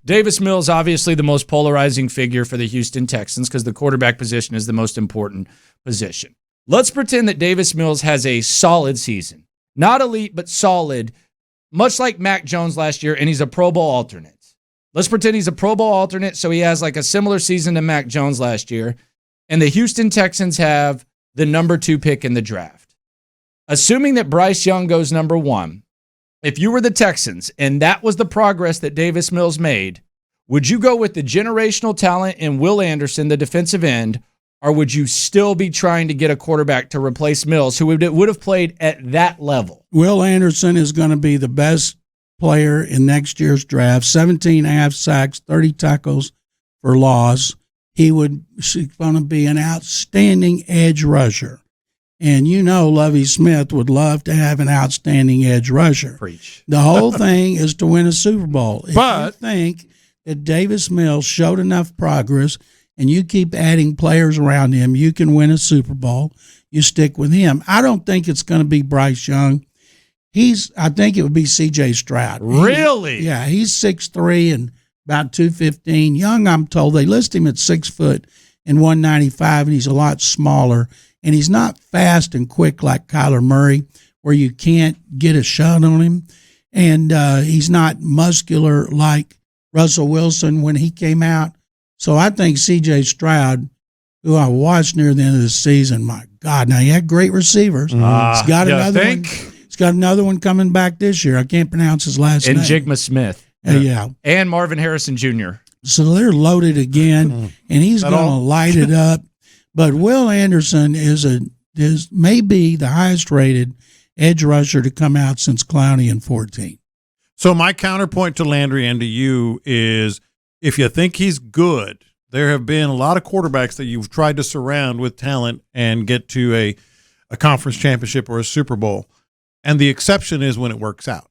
Davis Mills, obviously the most polarizing figure for the Houston Texans because the quarterback position is the most important position. Let's pretend that Davis Mills has a solid season. Not elite, but solid, much like Mac Jones last year, and he's a Pro Bowl alternate. Let's pretend he's a Pro Bowl alternate, so he has like a similar season to Mac Jones last year, and the Houston Texans have the number 2 pick in the draft. Assuming that Bryce Young goes number 1, if you were the Texans and that was the progress that Davis Mills made, would you go with the generational talent in Will Anderson, the defensive end, or would you still be trying to get a quarterback to replace Mills, who would have played at that level? Will Anderson is going to be the best player in next year's draft, 17.5 sacks, 30 tackles for loss. He's going to be an outstanding edge rusher. And you know Lovie Smith would love to have an outstanding edge rusher. Preach. The whole thing is to win a Super Bowl. If But you think that Davis Mills showed enough progress and you keep adding players around him, you can win a Super Bowl. You stick with him. I don't think it's going to be Bryce Young. I think it would be C.J. Stroud. Really? He's 6'3" and about 215. Young, I'm told, they list him at 6 foot and 195, and he's a lot smaller. And he's not fast and quick like Kyler Murray, where you can't get a shot on him. And he's not muscular like Russell Wilson when he came out. So I think C.J. Stroud, who I watched near the end of the season, my God, now he had great receivers. He's got another one. He's got another one coming back this year. I can't pronounce his last name. And Jigma Smith. Yeah. And Marvin Harrison Jr. So they're loaded again, and he's going to light it up. But Will Anderson is maybe the highest rated edge rusher to come out since Clowney in 14. So my counterpoint to Landry and to you is, if you think he's good, there have been a lot of quarterbacks that you've tried to surround with talent and get to a conference championship or a Super Bowl. And the exception is when it works out.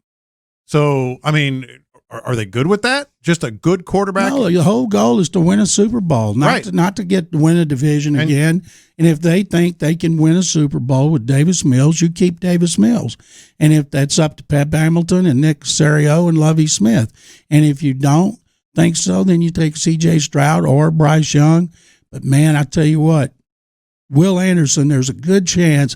So, I mean, are they good with that? Just a good quarterback? No, the whole goal is to win a Super Bowl, not to win a division again. And if they think they can win a Super Bowl with Davis Mills, you keep Davis Mills. And if that's up to Pep Hamilton and Nick Caserio and Lovie Smith. And if you don't think so, then you take C.J. Stroud or Bryce Young. But, man, I tell you what, Will Anderson, there's a good chance.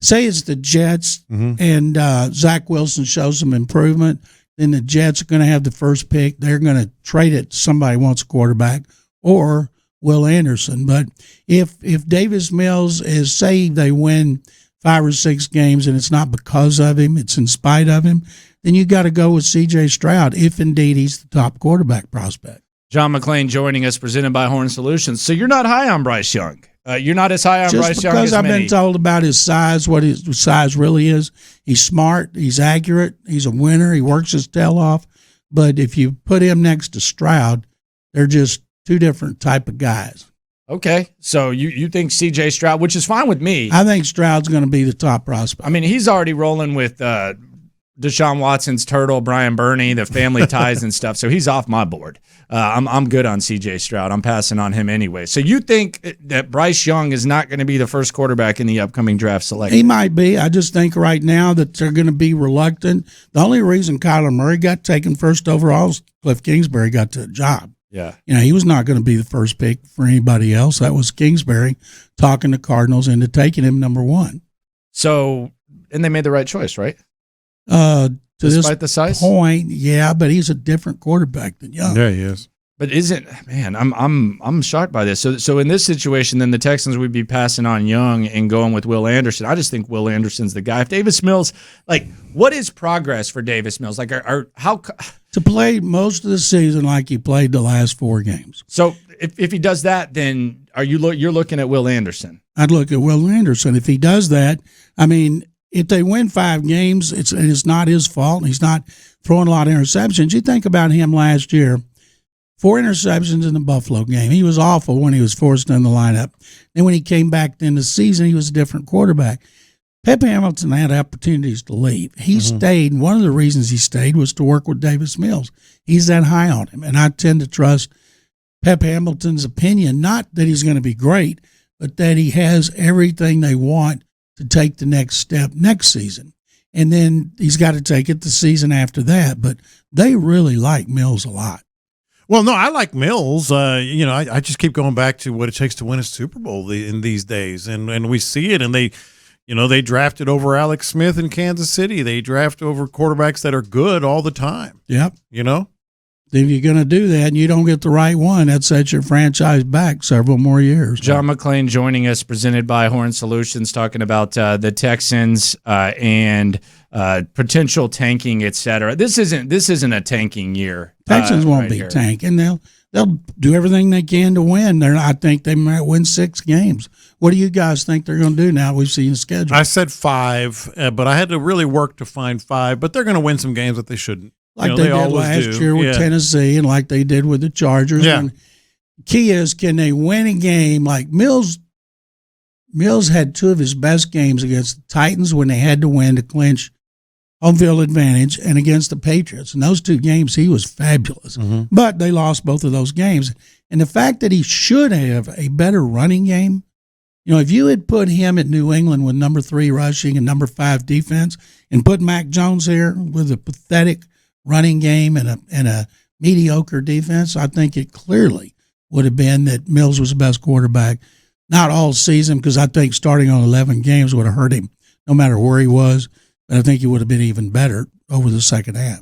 Say it's the Jets and Zach Wilson shows some improvement, then the Jets are going to have the first pick. They're going to trade it to somebody who wants a quarterback or Will Anderson. But if Davis Mills is, say they win 5 or 6 games and it's not because of him, it's in spite of him, then you got to go with C.J. Stroud if indeed he's the top quarterback prospect. John McClain joining us, presented by Horn Solutions. So you're not high on Bryce Young. You're not as high on Bryce Young as because I've many. been told about his size, what his size really is. He's smart. He's accurate. He's a winner. He works his tail off. But if you put him next to Stroud, they're just two different type of guys. Okay, so you think C.J. Stroud, which is fine with me. I think Stroud's going to be the top prospect. I mean, he's already rolling with Deshaun Watson's turtle, Brian Burney, the family ties and stuff. So he's off my board. I'm good on C.J. Stroud. I'm passing on him anyway. So you think that Bryce Young is not going to be the first quarterback in the upcoming draft selection? He might be. I just think right now that they're going to be reluctant. The only reason Kyler Murray got taken first overall is Cliff Kingsbury got the job. Yeah. You know, he was not going to be the first pick for anybody else. That was Kingsbury talking to Cardinals into taking him number 1. So, and they made the right choice, right? Despite the size point, yeah, but he's a different quarterback than Young. Yeah, he is. But I'm shocked by this. So in this situation, then the Texans would be passing on Young and going with Will Anderson. I just think Will Anderson's the guy. If Davis Mills, like, what is progress for Davis Mills? Like, how to play most of the season like he played the last 4 games. So if he does that, then you're looking at Will Anderson? I'd look at Will Anderson. If he does that, I mean, if they win 5 games, it's not his fault. He's not throwing a lot of interceptions. You think about him last year, 4 interceptions in the Buffalo game. He was awful when he was forced in the lineup. Then when he came back in the season, he was a different quarterback. Pep Hamilton had opportunities to leave. He stayed, and one of the reasons he stayed was to work with Davis Mills. He's that high on him, and I tend to trust Pep Hamilton's opinion, not that he's going to be great, but that he has everything they want to take the next step next season. And then he's got to take it the season after that. But they really like Mills a lot. Well, no, I like Mills. I just keep going back to what it takes to win a Super Bowl in these days, and we see it. And they drafted over Alex Smith in Kansas City. They draft over quarterbacks that are good all the time. Yep. If you're going to do that and you don't get the right one, that sets your franchise back several more years. John McClain joining us, presented by Horn Solutions, talking about the Texans and potential tanking, et cetera. This isn't a tanking year. Texans won't be tanking. They'll do everything they can to win. I think they might win 6 games. What do you guys think they're going to do now we've seen the schedule? I said 5, but I had to really work to find 5. But they're going to win some games that they shouldn't. Like they did last year with Tennessee and like they did with the Chargers. Yeah. And key is, can they win a game? Like Mills had 2 of his best games against the Titans when they had to win to clinch home field advantage, and against the Patriots. In those 2 games, he was fabulous. Mm-hmm. But they lost both of those games. And the fact that he should have a better running game, if you had put him at New England with number 3 rushing and number 5 defense and put Mac Jones here with a pathetic running game and a mediocre defense, I think it clearly would have been that Mills was the best quarterback, not all season, because I think starting on 11 games would have hurt him no matter where he was, but I think he would have been even better over the second half.